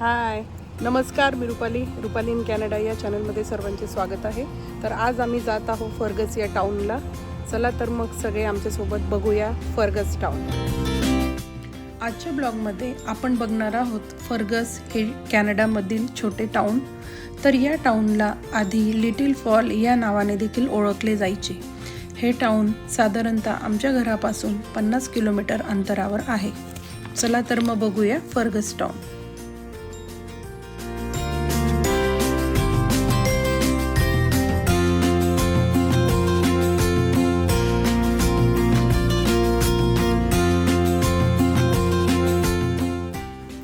हाय, नमस्कार. मी Rupali in Canada या चॅनलमध्ये सर्वांचे स्वागत आहे. तर आज आम्ही जात आहोत फर्गस या टाऊनला. चला तर मग सगळे आमच्यासोबत बघूया फर्गस टाऊन. आजच्या ब्लॉगमध्ये आपण बघणार आहोत फर्गस हे कॅनडामधील छोटे टाऊन. तर या टाऊनला आधी लिटिल फॉल या नावाने देखील ओळखले जायचे. हे टाऊन साधारणतः आमच्या घरापासून 50 किलोमीटर अंतरावर आहे. चला तर मग बघूया फर्गस टाऊन.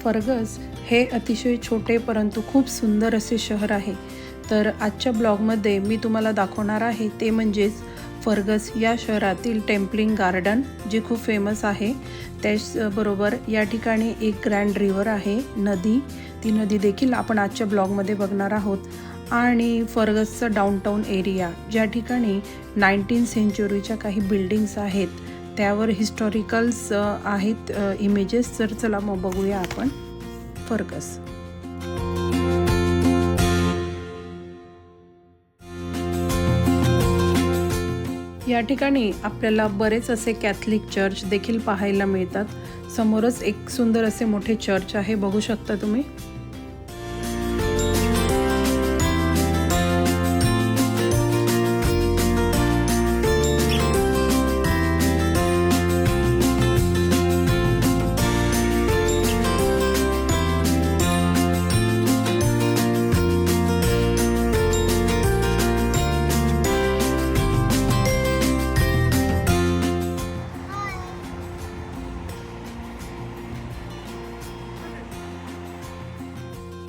फर्गस हे अतिशय छोटे परंतु खूप सुंदर असे शहर आहे. तर आजच्या ब्लॉगमध्ये मी तुम्हाला दाखवणार आहे ते म्हणजेच फर्गस या शहरातील टेम्पलिंग गार्डन, जे खूप फेमस आहे. त्याचबरोबर या ठिकाणी एक ग्रँड रिव्हर आहे, नदी. ती नदी देखील आपण आजच्या ब्लॉगमध्ये बघणार आहोत. आणि फर्गसचा डाऊनटाऊन एरिया, ज्या ठिकाणी 19th सेंचुरीच्या काही बिल्डिंग्स आहेत, त्यावर हिस्टॉरिकल्स आहेत इमेजेस. तर चला मग बघूया आपण फर्गस. या ठिकाणी आपल्याला बरेच असे कॅथलिक चर्च देखील पाहायला मिळतात. समोरच एक सुंदर असे मोठे चर्च आहे, बघू शकता तुम्ही.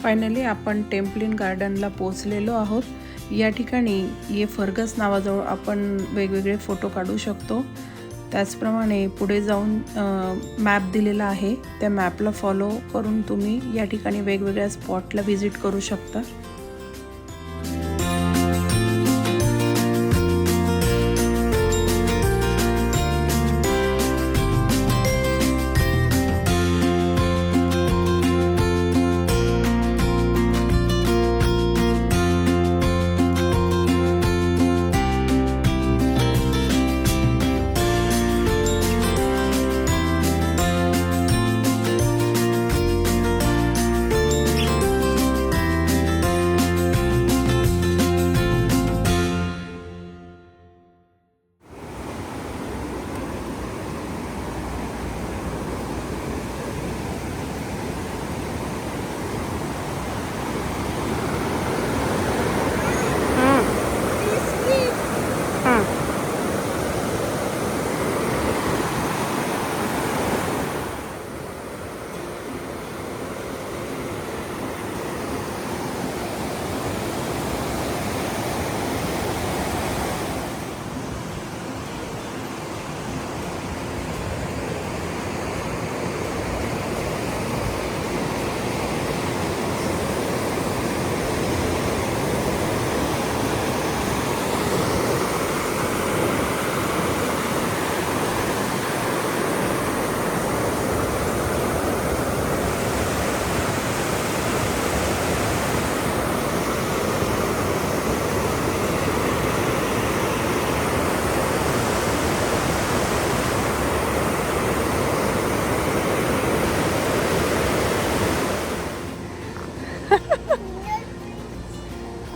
फायनली आपण टेम्पलिन गार्डनला पोहोचलेलो आहोत. या ठिकाणी ये फर्गस नावाजवळ आपण वेगवेगळे फोटो काढू शकतो. त्याचप्रमाणे पुढे जाऊन मॅप दिलेला आहे, त्या मॅपला फॉलो करून तुम्ही या ठिकाणी वेगवेगळ्या स्पॉटला व्हिजिट करू शकता.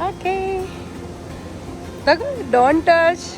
Okay. Don't touch.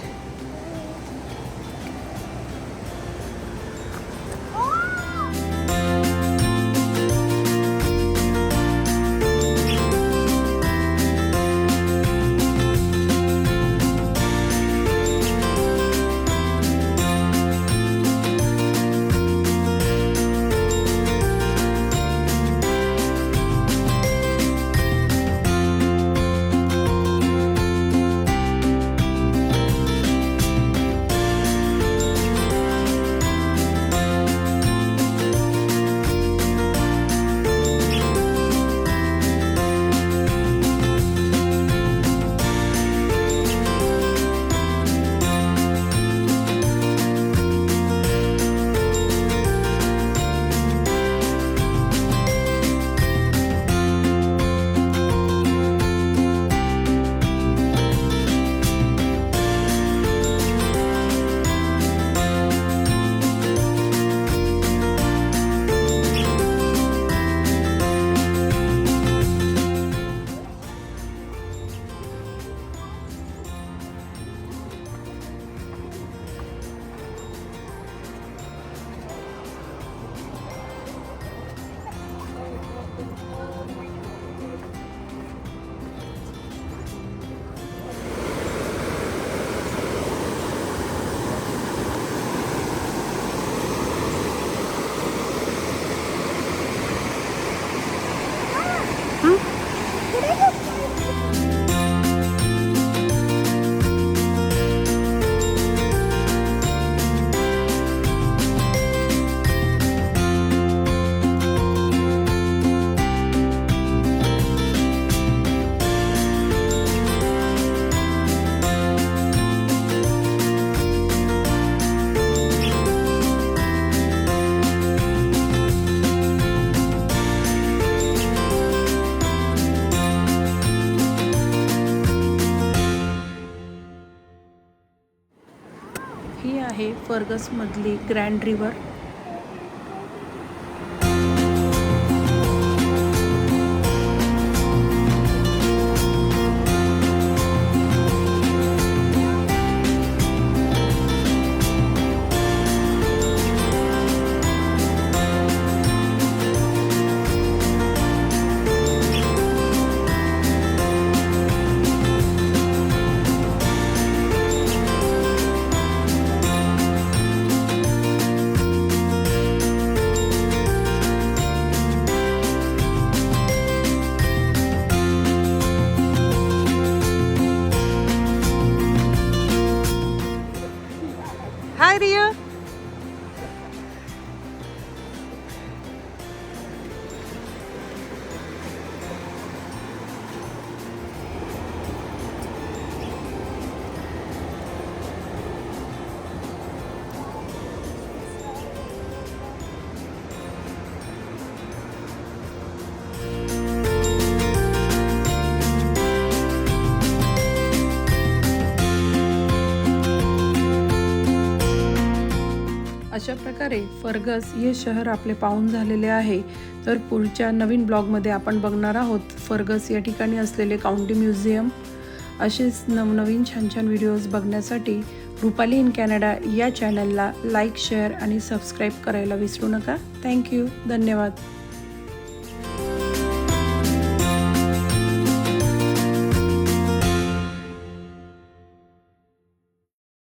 आहे फर्गसमधली ग्रँड रिव्हर. हाय रिया. अशा प्रकारे फर्गस हे शहर आपले पाहून झालेले आहे. तर पुढच्या नवीन ब्लॉगमध्ये आपण बघणार आहोत फर्गस या ठिकाणी असलेले काउंटी म्युझियम. असेच नवनवीन छान छान व्हिडिओज बघण्यासाठी रुपाली इन कॅनडा या चॅनलला लाईक, शेअर आणि सबस्क्राईब करायला विसरू नका. थँक्यू. धन्यवाद.